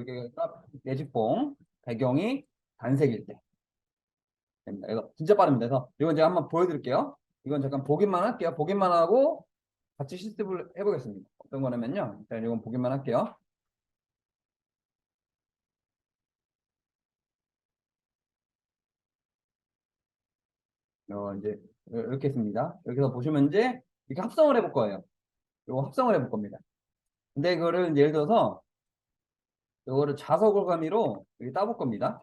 이게 매직봉 배경이 단색일 때 됩니다. 이거 진짜 빠릅니다. 그래서 이건 제가 한번 보여드릴게요. 이건 잠깐 보기만 할게요. 보기만 하고 같이 실습을 해보겠습니다. 어떤 거냐면요. 일단 이건 보기만 할게요. 이제 이렇게 했습니다. 여기서 보시면 이제 이렇게 합성을 해볼 거예요. 이거 합성을 해볼 겁니다. 근데 이거를 예를 들어서 이거를 자석을 가미로 여기 따볼 겁니다.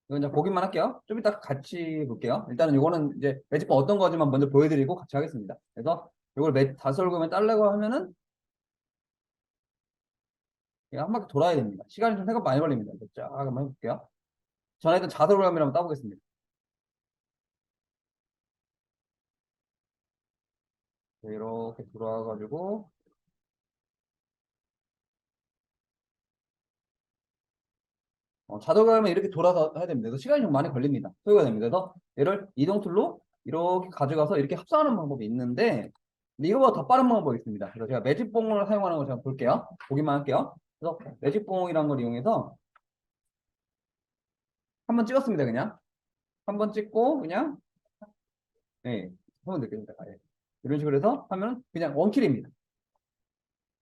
이건 이제 보기만 할게요. 좀 이따 같이 볼게요. 일단은 이거는 이제 매직법 어떤 거지만 먼저 보여드리고 같이 하겠습니다. 그래서 이걸 자석을 따려고 하면은 한 바퀴 돌아야 됩니다. 시간이 좀 생각 많이 걸립니다. 쫙 한번 해볼게요. 전에 했던 자석을 가미로 한번 따보겠습니다. 이렇게 돌아가가지고 자동화하면 이렇게 돌아서 해야 됩니다. 그래서 시간이 좀 많이 걸립니다. 소요가 됩니다. 그래서 얘를 이동 툴로 이렇게 가져가서 이렇게 합성하는 방법이 있는데 근데 이거보다 더 빠른 방법이 있습니다. 그래서 제가 매직봉을 사용하는 걸 제가 볼게요. 보기만 할게요. 그래서 매직봉이라는 걸 이용해서 한번 찍었습니다. 그냥 한번 찍고 그냥 네 하면 되겠습니다. 예. 이런 식으로 해서 하면 그냥 원킬입니다.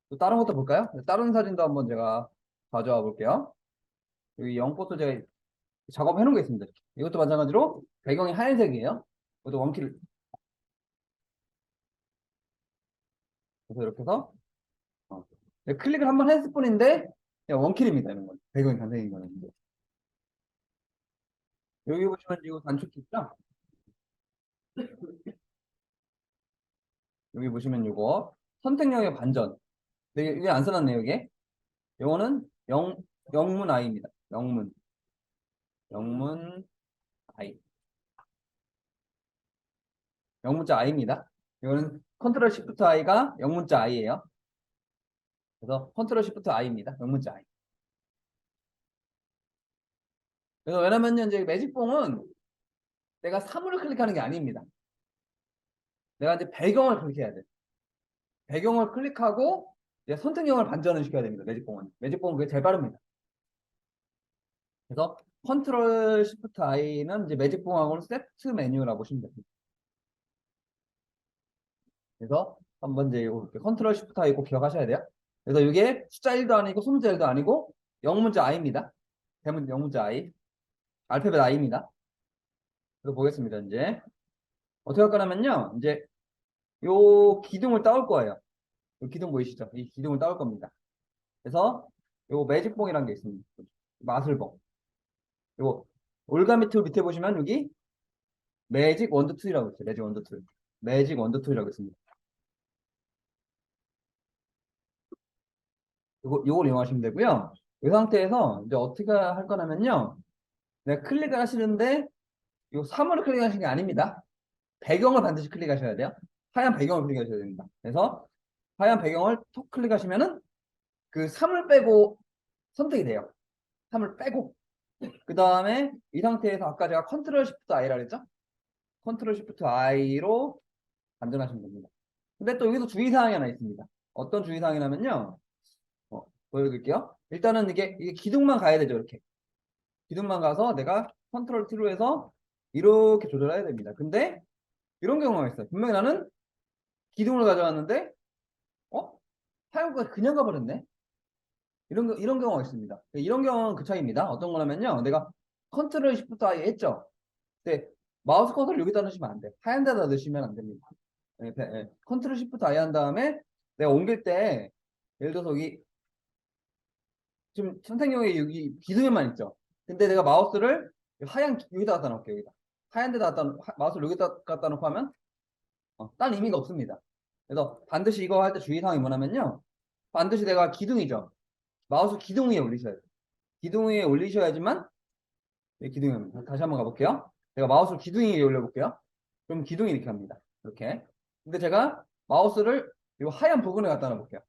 또 다른 것도 볼까요? 다른 사진도 한번 제가 가져와 볼게요. 여기 영포도 제가 작업해 놓은 게 있습니다. 이것도 마찬가지로 배경이 하얀색이에요. 이것도 원킬. 그래서 이렇게 해서 클릭을 한번 했을 뿐인데 그냥 원킬입니다. 이런 건 배경이 단색인 거는. 여기 보시면 이거 단축키 있죠? 여기 보시면 이거 선택형의 반전. 근데 이게 안 써놨네요. 이게 이거는 영문 I입니다. 영문 I. 영문자 I입니다. 이거는 컨트롤 시프트 I가 영문자 I예요. 그래서 컨트롤 시프트 I입니다. 영문자 I. 그래서 왜냐면요, 이제 매직봉은 내가 사물을 클릭하는 게 아닙니다. 내가 이제 배경을 클릭해야 돼. 배경을 클릭하고 이제 선택형을 반전을 시켜야 됩니다. 매직봉은. 매직봉은 그게 제일 빠릅니다. 그래서 컨트롤 시프트 I는 이제 매직봉하고는 세트 메뉴라고 보시면 됩니다. 그래서 한번 이제 이렇게 컨트롤 시프트 I 꼭 기억하셔야 돼요. 그래서 이게 숫자 1도 아니고 소문자 1도 아니고 영문자 I입니다. 대문 영문자 I. 알파벳 I입니다. 그래서 보겠습니다. 이제 어떻게 할 거냐면요. 이제 요 기둥을 따올 거예요. 요 기둥 보이시죠? 이 기둥을 따올 겁니다. 그래서 요 매직봉이라는 게 있습니다. 마술봉. 요 올가미 툴 밑에 보시면 여기 매직 원더 툴이라고 있어요. 매직 원더 툴. 매직 원더 툴이라고 있습니다. 요걸 이용하시면 되고요. 이 상태에서 이제 어떻게 할 거냐면요. 내가 클릭을 하시는데 요 사물을 클릭하시는 게 아닙니다. 배경을 반드시 클릭하셔야 돼요. 하얀 배경을 클릭하셔야 됩니다. 그래서 하얀 배경을 톡 클릭하시면은 그 사물 빼고 선택이 돼요. 사물 빼고. 그 다음에 이 상태에서 아까 제가 컨트롤 시프트 I라 그랬죠? 컨트롤 시프트 I로 반전하시면 됩니다. 근데 또 여기서 주의사항이 하나 있습니다. 어떤 주의사항이냐면요. 보여드릴게요. 일단은 이게 기둥만 가야 되죠. 이렇게. 기둥만 가서 내가 컨트롤 T로 해서 이렇게 조절해야 됩니다. 근데 이런 경우가 있어요. 분명히 나는 기둥을 가져왔는데, 어? 사용가 그냥 가버렸네? 이런 경우가 있습니다. 이런 경우는 그 차이입니다. 어떤 거냐면요. 내가 컨트롤 시프트 I 했죠. 근데 마우스 커서를 여기다 넣으시면 안 돼. 하얀 데다 넣으시면 안 됩니다. 컨트롤 시프트 I 한 다음에 내가 옮길 때 예를 들어서 여기 지금 선택용에 여기 기둥에만 있죠. 근데 내가 마우스를 하얀 여기다 갖다 놓을게요. 여기다. 하얀 데다 마우스를 여기다 갖다 놓고 하면 딴 의미가 없습니다. 그래서 반드시 이거 할 때 주의사항이 뭐냐면요. 반드시 내가 기둥이죠. 마우스 기둥 위에 올리셔야 돼요. 기둥 위에 올리셔야지만 기둥이 합니다. 다시 한번 가볼게요. 제가 마우스를 기둥 위에 올려볼게요. 그럼 기둥이 이렇게 합니다. 이렇게. 근데 제가 마우스를 이 하얀 부분에 갖다 놔볼게요.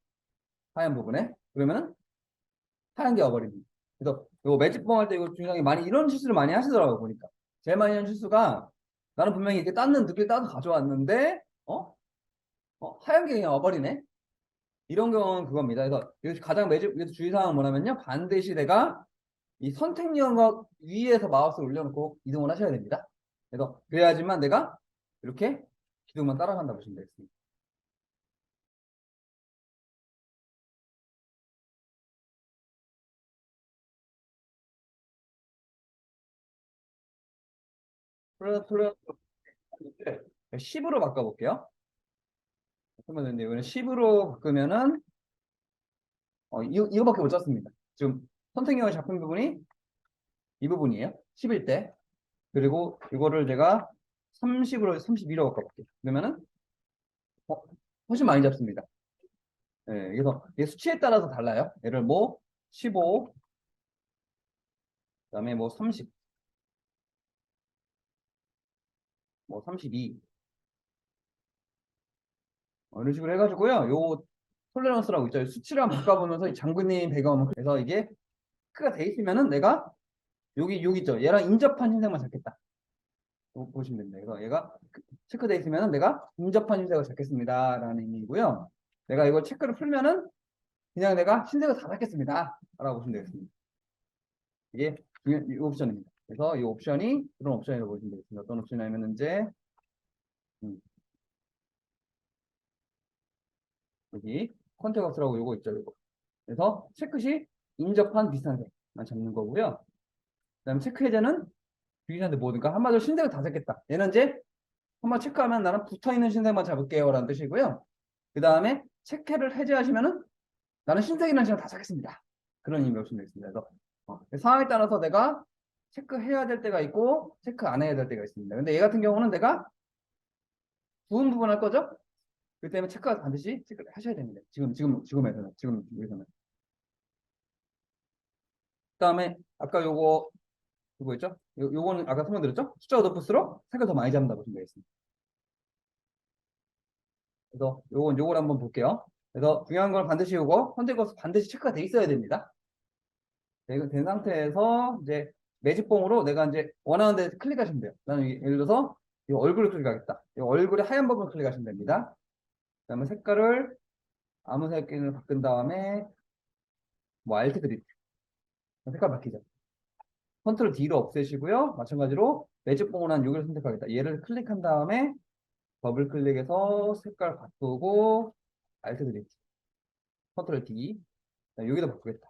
하얀 부분에. 그러면은 하얀 게 와버립니다. 그래서 이거 매직봉 할 때 이거 중요하게 많이 이런 실수를 많이 하시더라고요. 보니까. 제일 많이 하는 실수가 나는 분명히 이렇게 땄는 느낌 따서 가져왔는데 하얀 게 그냥 와버리네. 이런 경우는 그겁니다. 그래서 여기서 가장 여기서 주의사항은 뭐냐면요. 반드시 내가 이 선택연과 위에서 마우스를 올려놓고 이동을 하셔야 됩니다. 그래서 그래야지만 내가 이렇게 기둥만 따라간다 보시면 되겠습니다. 플러스 10으로 바꿔볼게요. 그러면 이거는 10으로 바꾸면은 이거밖에 못 잡습니다. 지금 선택형을 잡힌 부분이 이 부분이에요. 10일 때. 그리고 이거를 제가 30으로 32로 바꿔볼게요. 그러면은 어, 훨씬 많이 잡습니다. 네, 그래서 이 수치에 따라서 달라요. 예를 뭐 15, 그다음에 뭐 30, 뭐 32, 이런 식으로 해가지고요. 요 톨레런스라고 있죠. 수치를 한번 바꿔보면서 이 장군님 배경을 그래서 이게 크가 돼 있으면은 내가 여기 있죠. 얘랑 인접한 흰색만 잡겠다. 보시면 됩니다. 그래서 얘가 체크돼 있으면은 내가 인접한 흰색을 잡겠습니다라는 의미고요. 내가 이걸 체크를 풀면은 그냥 내가 흰색을 다 잡겠습니다. 라고 보시면 되겠습니다. 이게 이 옵션입니다. 그래서 이 옵션이 그런 옵션이라고 보시면 되겠습니다. 어떤 옵션이냐면 이제 음, 여기 컨테거스라고 요거 있죠. 요거. 그래서 체크시 인접한 비슷한 색만 잡는 거고요. 그다음에 체크 해제는 비슷한데 뭐든가 한마디로 신색을 다 잡겠다. 얘는 이제 한번 체크하면 나는 붙어있는 신색만 잡을게요 라는 뜻이고요. 그 다음에 체크를 해제하시면은 나는 신색이라는 신을 다 찾겠습니다. 그런 의미로 보시면 되겠습니다. 그래서 상황에 따라서 내가 체크해야 될 때가 있고 체크 안 해야 될 때가 있습니다. 근데 얘 같은 경우는 내가 부분 할 거죠? 그렇기 때문에 체크가 반드시 체크를 하셔야 됩니다. 지금에서는 지금 여기서는. 그다음에 아까 요거 있죠? 요거는 아까 설명드렸죠? 숫자가 높을수록 색을 더 많이 잡는다고 보시면 되겠습니다. 그래서 요걸 한번 볼게요. 그래서 중요한 건 반드시 요거 선택 반드시 체크가 돼 있어야 됩니다. 된 상태에서 이제 매직봉으로 내가 이제 원하는 데 클릭하시면 돼요. 나는 예를 들어서 이 얼굴을 클릭하겠다. 이 얼굴의 하얀 부분 클릭하시면 됩니다. 그다음에 색깔을 아무 색깔을 바꾼 다음에 뭐 알트 드립 색깔 바뀌죠. 컨트롤 D로 없애시고요. 마찬가지로 매직봉으로 한 여기를 선택하겠다. 얘를 클릭한 다음에 더블 클릭해서 색깔 바꾸고 알트 드립 컨트롤 D 여기다 바꾸겠다.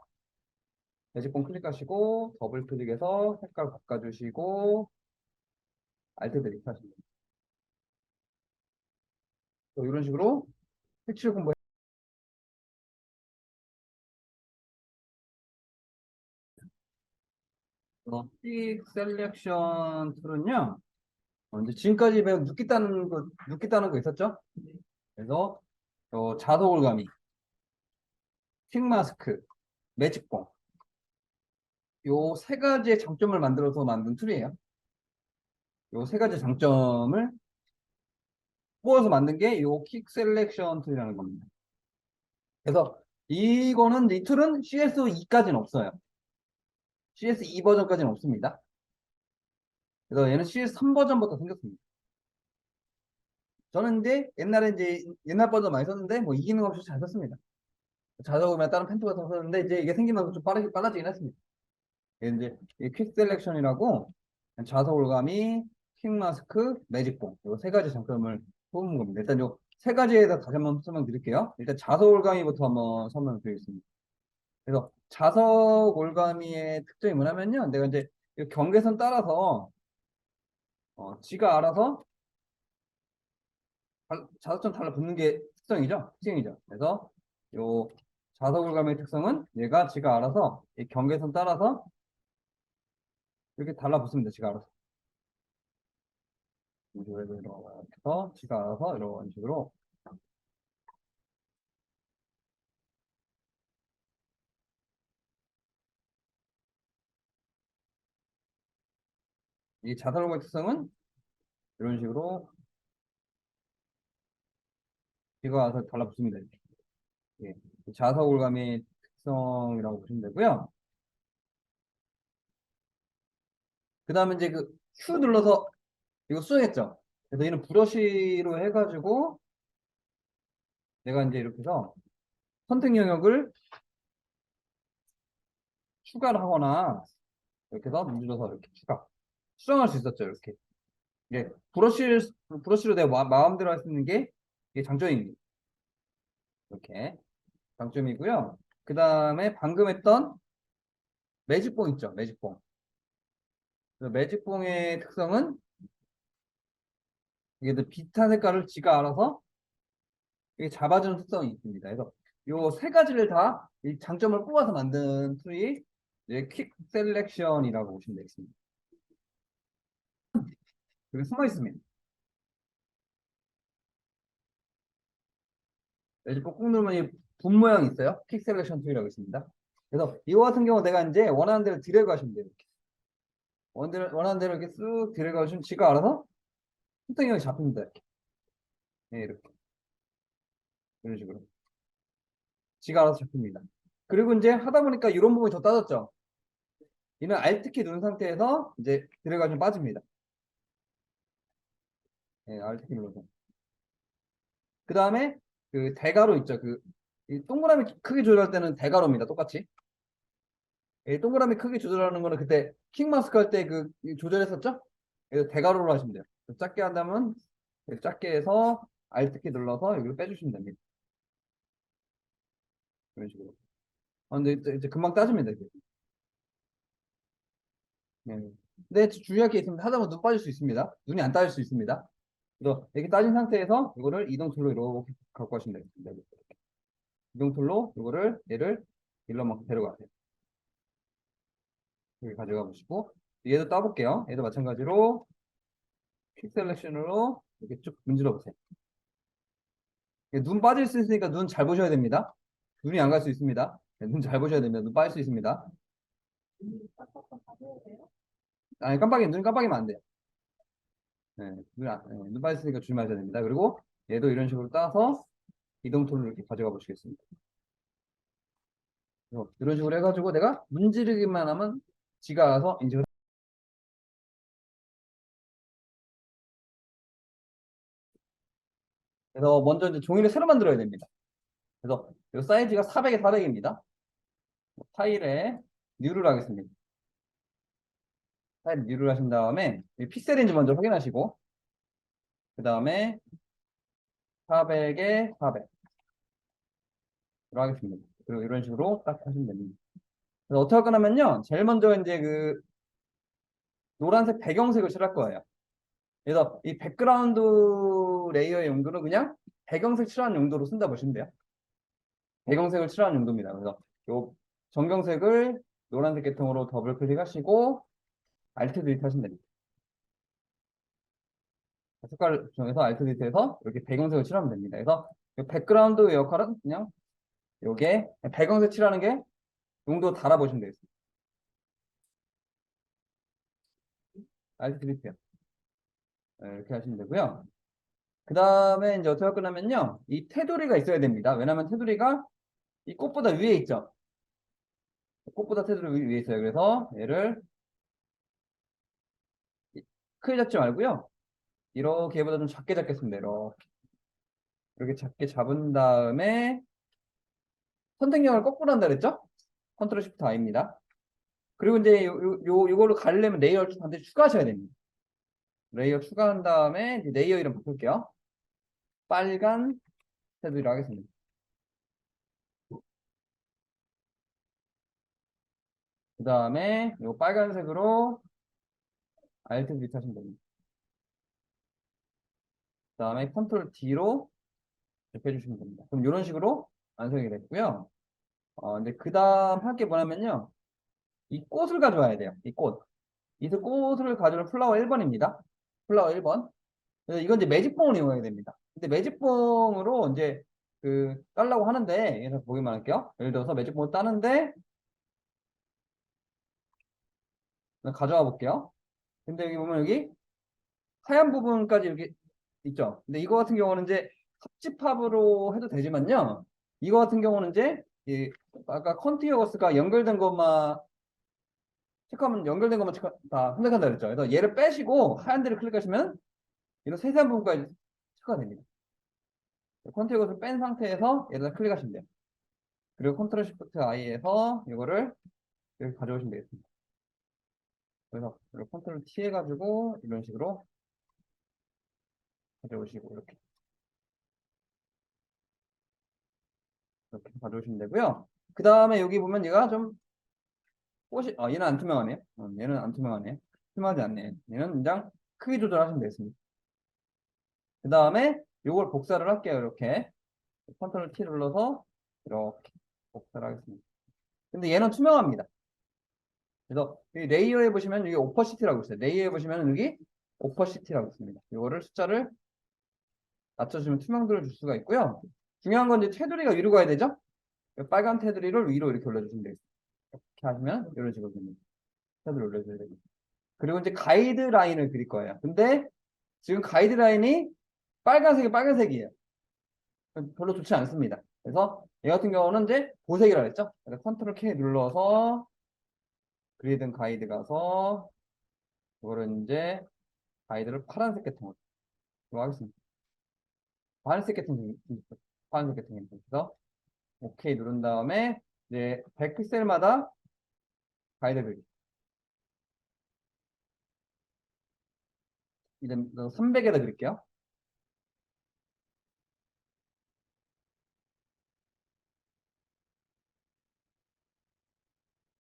매직봉 클릭하시고 더블 클릭해서 색깔 바꿔주시고 알트 드립 하시면 됩니다. 이런 식으로 색칠 공부 픽 셀렉션 툴은요. 이제 지금까지 배운 눕기 따는 거 있었죠? 그래서 자석 올가미, 퀵 마스크, 매직봉 요 세 가지의 장점을 만들어서 만든 툴이에요. 요 세 가지 장점을 모아서 만든 게 요 퀵 셀렉션 툴이라는 겁니다. 그래서 이 툴은 CS2까지는 없어요. CS2 버전까지는 없습니다. 그래서 얘는 CS3 버전부터 생겼습니다. 저는 이제 옛날에 이제 옛날 버전 많이 썼는데 뭐 이기능 없이 잘 썼습니다. 자석이나 다른 펜트 같은 거 썼는데 이제 이게 생기면서 좀 빨라지긴 했습니다. 이게 이제 퀵 셀렉션이라고 자석 올가미, 퀵 마스크, 매직봉 이 세 가지 장점을 뽑은 겁니다. 일단 요 세 가지에 대해서 다시 한번 설명드릴게요. 일단 자석 올가미부터 한번 설명드리겠습니다. 그래서 자석 올가미의 특징이 뭐냐면요. 내가 이제 이 경계선 따라서 지가 알아서 자석점 달라붙는 게 특징이죠. 그래서 요 자석올감의 특성은 얘가 지가 알아서 이 경계선 따라서 이렇게 달라붙습니다. 지가 알아서. 이렇게 해서 지가 알아서 이런 식으로 이 자석올감의 특성은 이런 식으로 지가 알아서 달라붙습니다. 이렇게. 예. 자석올감의 특성이라고 보시면 되고요. 그 다음에 이제 그 Q 눌러서 이거 수정했죠. 그래서 얘는 브러쉬로 해가지고 내가 이제 이렇게 해서 선택 영역을 추가를 하거나 이렇게 해서 문질러서 이렇게 수정할 수 있었죠. 이렇게. 예, 브러쉬로 내가 마음대로 할 수 있는 게 이게 장점입니다. 이렇게 장점이고요. 그 다음에 방금 했던 매직봉 있죠. 매직봉. 매직봉의 특성은 이게 비슷한 색깔을 지가 알아서 이게 잡아주는 특성이 있습니다. 그래서 요 세 가지를 다 이 장점을 뽑아서 만든 툴이 이제 퀵 셀렉션이라고 보시면 되겠습니다. 여기 숨어 있습니다. 매직봉 꾹 누르면 이 분 모양이 있어요. 퀵 셀렉션 툴이라고 있습니다. 그래서 이거 같은 경우 내가 이제 원하는 대로 드래그 하시면 돼요. 이렇게. 원하는 대로 이렇게 쓱 드래그 하시면 지가 알아서 선택형이 잡힙니다. 이렇게. 네, 이렇게. 이런 식으로. 지가 알아서 잡힙니다. 그리고 이제 하다 보니까 이런 부분이 더 따졌죠. 이는 Alt키 누른 상태에서 이제 드래그가 좀 빠집니다. 네, Alt키 눌러서. 그 다음에 그 대괄호 있죠. 이 동그라미 크기 조절할 때는 대괄호입니다. 똑같이. 이 동그라미 크기 조절하는 거는 그때 킥마스크 할 때 조절했었죠? 그래서 대괄호로 하시면 돼요. 작게 한다면 작게 해서 Alt키 눌러서 여기를 빼주시면 됩니다. 이런 식으로. 근데 이제 금방 따집니다. 이게. 네. 근데 주의할 게 있습니다. 하다 보면 눈 빠질 수 있습니다. 눈이 안 따질 수 있습니다. 그래서 이렇게 따진 상태에서 이거를 이동 툴로 이렇게 갖고 가시면 되겠습니다. 이렇게. 이동 툴로 이거를 얘를 일러만큼 데려가세요. 여기 가져가 보시고 얘도 따볼게요. 얘도 마찬가지로 퀵 셀렉션으로 이렇게 쭉 문질러 보세요. 눈 빠질 수 있으니까 눈 잘 보셔야 됩니다. 눈이 안 갈 수 있습니다. 눈 잘 보셔야 됩니다. 눈 빠질 수 있습니다. 아니 눈 깜빡이면 안 돼요. 네, 눈 빠질 수 있으니까 조심하셔야 됩니다. 그리고 얘도 이런 식으로 따서 이동 툴로 이렇게 가져가 보시겠습니다. 이런 식으로 해가지고 내가 문지르기만 하면 지가 알아서 인식을. 그래서 먼저 이제 종이를 새로 만들어야 됩니다. 그래서 이 사이즈가 400에 400입니다. 파일에 뉴를 하겠습니다. 파일 뉴를 하신 다음에 픽셀인지 먼저 확인하시고 그 다음에 400에 400으로 하겠습니다. 그리고 이런 식으로 딱 하시면 됩니다. 그래서 어떻게 할 거냐면요. 제일 먼저 이제 노란색 배경색을 칠할 거예요. 그래서 이 백그라운드 레이어의 용도는 그냥 배경색 칠하는 용도로 쓴다 보시면 돼요. 배경색을 칠하는 용도입니다. 그래서 요 정경색을 노란색 계통으로 더블 클릭하시고 Alt 딜리트 하시면 됩니다. 색깔을 정해서 Alt 딜리트해서 이렇게 배경색을 칠하면 됩니다. 그래서 백그라운드 역할은 그냥 요게 배경색 칠하는 게 용도 달아보시면 되겠습니다. Alt 딜리트요. 이렇게 하시면 되고요. 그 다음에 이제 어떻게 할 거냐면요. 이 테두리가 있어야 됩니다. 왜냐면 테두리가 이 꽃보다 위에 있죠. 꽃보다 테두리 위에 있어요. 그래서 얘를 크게 잡지 말고요. 이렇게 얘보다 좀 작게 잡겠습니다. 이렇게 작게 잡은 다음에 선택형을 거꾸로 한다 그랬죠? 컨트롤 시프트 I입니다. 그리고 이제 요걸로 가려면 레이어를 반드시 추가하셔야 됩니다. 레이어 추가한 다음에 이제 레이어 이름 바꿀게요. 빨간 테두리로 하겠습니다. 그 다음에 요 빨간색으로 Alt 딜리트 하시면 됩니다. 그 다음에 컨트롤 D로 이렇게 해주시면 됩니다. 그럼 이런 식으로 완성이 됐고요. 근데 그 다음 할 게 뭐냐면요. 이 꽃을 가져와야 돼요. 이 꽃. 이 꽃을 가져올 플라워 1번입니다. 플라워 1번. 그래서 이건 이제 매직봉을 이용해야 됩니다. 근데 매직봉으로 이제 따려고 하는데, 그래서 보기만 할게요. 예를 들어서 매직봉을 따는데, 가져와 볼게요. 근데 여기 보면 여기 하얀 부분까지 이렇게 있죠. 근데 이거 같은 경우는 이제 합집합으로 해도 되지만요. 이거 같은 경우는 이제 아까 컨티어거스가 연결된 것만 체크하면 연결된 것만 다 선택한다 그랬죠. 그래서 얘를 빼시고 하얀 데를 클릭하시면 이런 세세한 부분까지 체크가 됩니다. 컨티어거스를 뺀 상태에서 얘를 클릭하시면 돼요. 그리고 컨트롤 시프트 I에서 이거를 이렇게 가져오시면 되겠습니다. 그래서 이걸 컨트롤 T 해가지고 이런 식으로 가져오시고 이렇게 가져오시면 되고요. 그 다음에 여기 보면 얘가 좀 꽃이 얘는 안 투명하네요. 얘는 안 투명하네. 투명하지 않네. 얘는 그냥 크기 조절하시면 되겠습니다. 그 다음에 이걸 복사를 할게요. 이렇게 컨트롤 T 눌러서 이렇게 복사를 하겠습니다. 근데 얘는 투명합니다. 그래서 이 레이어에 보시면 여기 오퍼시티라고 있어요. 레이어에 보시면 여기 오퍼시티라고 있습니다. 이거를 숫자를 낮춰주면 투명도를 줄 수가 있고요. 중요한 건 이제 테두리가 위로 가야 되죠? 빨간 테두리를 위로 이렇게 올려주시면 되겠습니다. 이렇게 하시면 이런 식으로 됩니다. 테두리 올려줘야 되고. 그리고 이제 가이드라인을 그릴 거예요. 근데 지금 가이드라인이 빨간색이에요. 별로 좋지 않습니다. 그래서 얘 같은 경우는 이제 보색이라고 했죠? 그래서 컨트롤 K 눌러서 그리든 가이드 가서 이거를 이제 가이드를 파란색 계통으로 하겠습니다. 파란색 계통, 파란색 계통입니다. 그래서 오케이 누른 다음에 이제 100픽셀마다 가이드 그리기. 이제 300에다 그릴게요.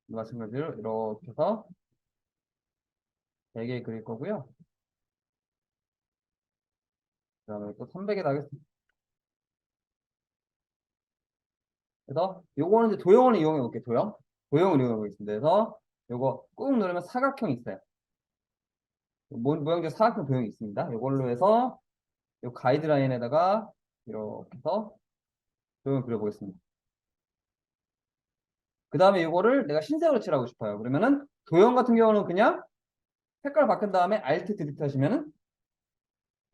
마찬가지로 이렇게 해서 100에 그릴 거고요. 그 다음에 또 300에다 하겠습니다. 그래서 요거는 이제 도형을 이용해 볼게요. 도형을 이용해 보겠습니다. 그래서 요거 꾹 누르면 사각형이 있어요. 모양제 사각형 도형이 있습니다. 이걸로 해서 요 가이드라인에다가 이렇게 해서 도형을 그려보겠습니다. 그 다음에 이거를 내가 흰색으로 칠하고 싶어요. 그러면은 도형 같은 경우는 그냥 색깔 바꾼 다음에 Alt 디리트 하시면은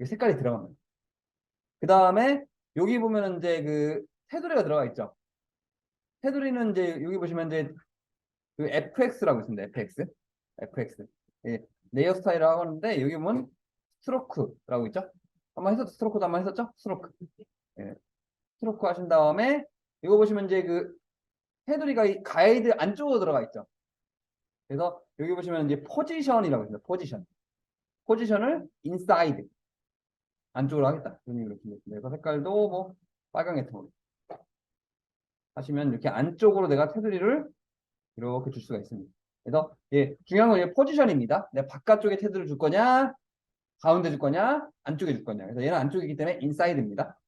색깔이 들어갑니다. 그 다음에 여기 보면은 이제 그 테두리가 들어가 있죠. 테두리는 이제 여기 보시면 이제 그 FX라고 있습니다. FX. 예, 레이어 스타일이라고 하는데 여기 보면 스트로크라고 있죠. 한번 했었죠. 스트로크도 한번 했었죠. 스트로크. 예, 스트로크 하신 다음에 이거 보시면 이제 그 테두리가 이 가이드 안쪽으로 들어가 있죠. 그래서 여기 보시면 이제 포지션이라고 있습니다. 포지션을 인사이드 안쪽으로 하겠다. 이렇게 그래서 색깔도 뭐 빨강의 톤 하시면 이렇게 안쪽으로 내가 테두리를 이렇게 줄 수가 있습니다. 그래서 예, 중요한 건 포지션입니다. 내가 바깥쪽에 테두리를 줄 거냐, 가운데 줄 거냐, 안쪽에 줄 거냐. 그래서 얘는 안쪽이기 때문에 인사이드입니다.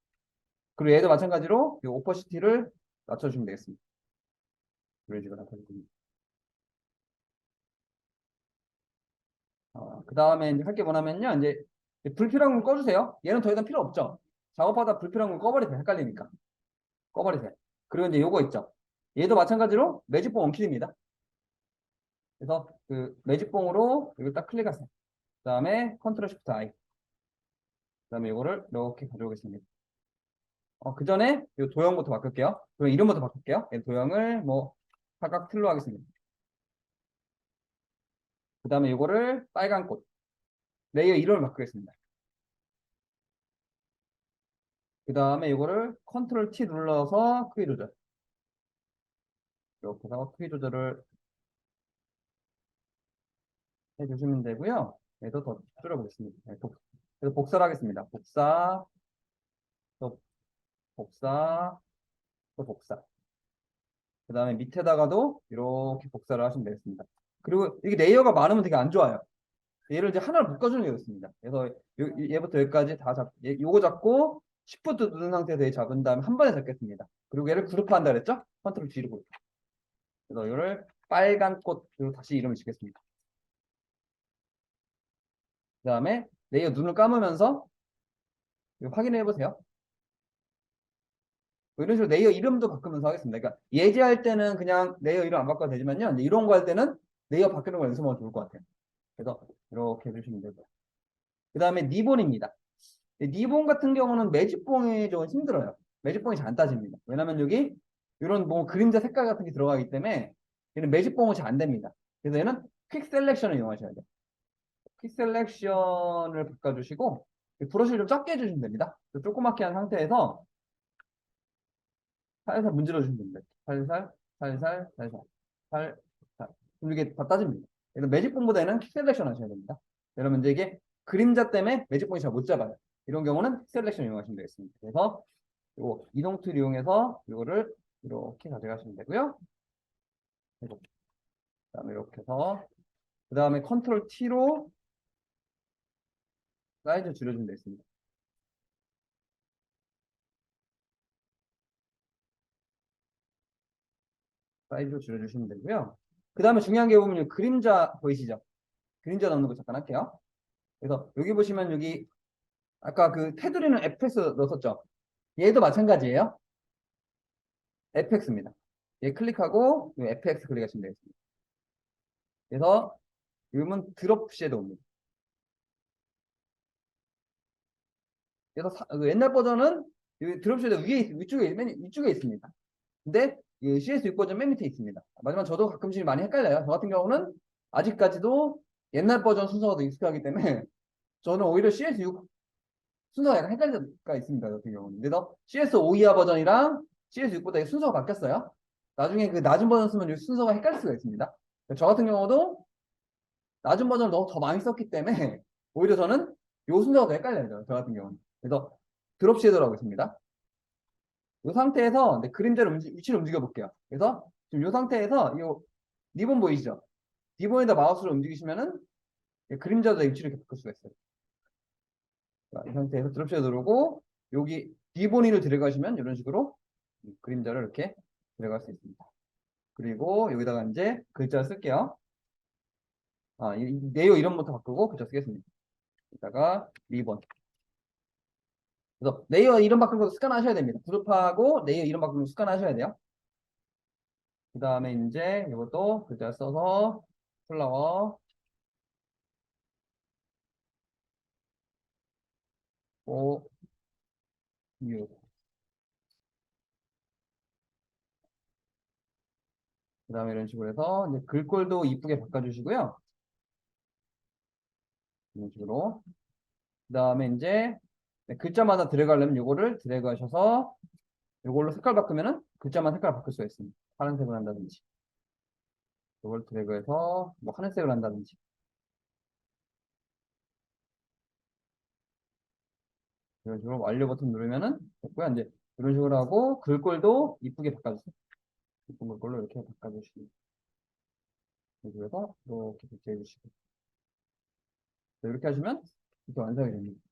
그리고 얘도 마찬가지로 이 오퍼시티를 낮춰주면 되겠습니다. 이런 식으로 낮춰주면. 그 다음에 할 게 뭐냐면요. 이제 불필요한 건 꺼주세요. 얘는 더 이상 필요 없죠. 작업하다 불필요한 건 꺼버리세요. 헷갈리니까. 꺼버리세요. 그리고 이제 요거 있죠. 얘도 마찬가지로 매직봉 원킬입니다. 그래서 그 매직봉으로 이걸 딱 클릭하세요. 그 다음에 컨트롤 시프트 I. 그 다음에 이거를 이렇게 가져오겠습니다. 그 전에 이 도형부터 바꿀게요. 도형 이름부터 바꿀게요. 도형을 뭐 사각 틀로 하겠습니다. 그 다음에 이거를 빨간 꽃. 레이어 이름을 바꾸겠습니다. 그 다음에 이거를 컨트롤 T 눌러서 크기 조절. 이렇게 해서 크기 조절을 해주시면 되고요. 얘도 더 줄여보겠습니다. 네, 그래서 복사를 하겠습니다. 복사, 또 복사, 또 복사. 그 다음에 밑에다가도 이렇게 복사를 하시면 되겠습니다. 그리고 이게 레이어가 많으면 되게 안 좋아요. 얘를 이제 하나를 묶어주는 게 있습니다. 그래서 얘부터 여기까지 다 요거 잡고 Shift 누른 상태에서 얘 잡은 다음에 한 번에 잡겠습니다. 그리고 얘를 그룹화한다 그랬죠? 컨트롤 G로. 그래서 이거를 빨간 꽃으로 다시 이름을 짓겠습니다. 그 다음에 레이어 눈을 감으면서 확인해 보세요. 뭐 이런 식으로 레이어 이름도 바꾸면서 하겠습니다. 그러니까 예제할 때는 그냥 레이어 이름 안 바꿔도 되지만요. 이런 거 할 때는 레이어 바꾸는 걸 연습하면 좋을 것 같아요. 그래서 이렇게 해주시면 되고요. 그 다음에 니본입니다. 니본 같은 경우는 매직봉이 좀 힘들어요. 매직봉이 잘 안 따집니다. 왜냐면 여기 이런 뭐 그림자 색깔 같은 게 들어가기 때문에 얘는 매직봉은 잘 안 됩니다. 그래서 얘는 퀵 셀렉션을 이용하셔야 돼요. 퀵 셀렉션을 바꿔주시고 브러쉬를 좀 작게 해주시면 됩니다. 조그맣게 한 상태에서 살살 문질러 주시면 됩니다. 살살, 살살, 살살, 살살. 그럼 이게 다 따집니다. 그래서 매직 본보다는 셀렉션 하셔야 됩니다. 여러분 이제 이게 그림자 때문에 매직 본이 잘 못 잡아요. 이런 경우는 셀렉션 이용하시면 되겠습니다. 그래서 요 이동 툴 이용해서 이거를 이렇게 가져가시면 되고요. 그리고 그다음에 이렇게 해서 그다음에 컨트롤 T로 사이즈 줄여주면 되겠습니다. 사이즈로 줄여주시면 되고요. 그 다음에 중요한 게 보면 그림자 보이시죠? 그림자 넣는 거 잠깐 할게요. 그래서 여기 보시면 여기 아까 그 테두리는 fx 넣었었죠? 얘도 마찬가지예요. fx입니다. 얘 클릭하고 fx 클릭하시면 되겠습니다. 그래서 이러면 드롭 섀도우입니다. 그래서 그 옛날 버전은 드롭 섀도우 위쪽에 있습니다. 근데 이 CS6 버전 맨 밑에 있습니다. 마지막 저도 가끔씩 많이 헷갈려요. 저 같은 경우는 아직까지도 옛날 버전 순서가 더 익숙하기 때문에 저는 오히려 CS6 순서가 약간 헷갈릴 때가 있습니다. 저 같은 경우는. 그래서 CS5 이하 버전이랑 CS6보다 순서가 바뀌었어요. 나중에 그 낮은 버전 쓰면 이 순서가 헷갈릴 수가 있습니다. 저 같은 경우도 낮은 버전을 더 많이 썼기 때문에 오히려 저는 이 순서가 더 헷갈려요. 저 같은 경우는. 그래서 드롭 섀도우라고 있습니다. 이 상태에서 그림자를 위치를 움직여 볼게요. 그래서 지금 이 상태에서 이 리본 보이시죠? 리본에다 마우스를 움직이시면은 그림자도 위치를 이렇게 바꿀 수가 있어요. 자, 이 상태에서 드롭 섀도우 누르고 여기 리본위를 들어가시면 이런 식으로 그림자를 이렇게 들어갈 수 있습니다. 그리고 여기다가 이제 글자를 쓸게요. 이 네이버 이름부터 바꾸고 글자 쓰겠습니다. 여기다가 리본. 그래서 레이어 이름 바꾸는 것도 습관하셔야 됩니다. 그룹하고 레이어 이름 바꾸는 거 습관하셔야 돼요. 그 다음에 이제 이것도 글자 써서 플라워 오 유. 그 다음에 이런 식으로 해서 이제 글꼴도 이쁘게 바꿔주시고요. 이런 식으로. 그 다음에 이제 글자마다 들어가려면 이거를 드래그 하셔서 이걸로 색깔 바꾸면은 글자만 색깔 바꿀 수가 있습니다. 파란색을 한다든지 이걸 드래그해서 뭐 하늘색을 한다든지 이런 식으로 완료 버튼 누르면은 됐고요. 이제 이런 식으로 하고 글꼴도 이쁘게 바꿔주세요. 이쁜 글꼴로 이렇게 바꿔주시고 그래서 이렇게 배치해 주시고 이렇게 하시면 이렇게 완성이 됩니다.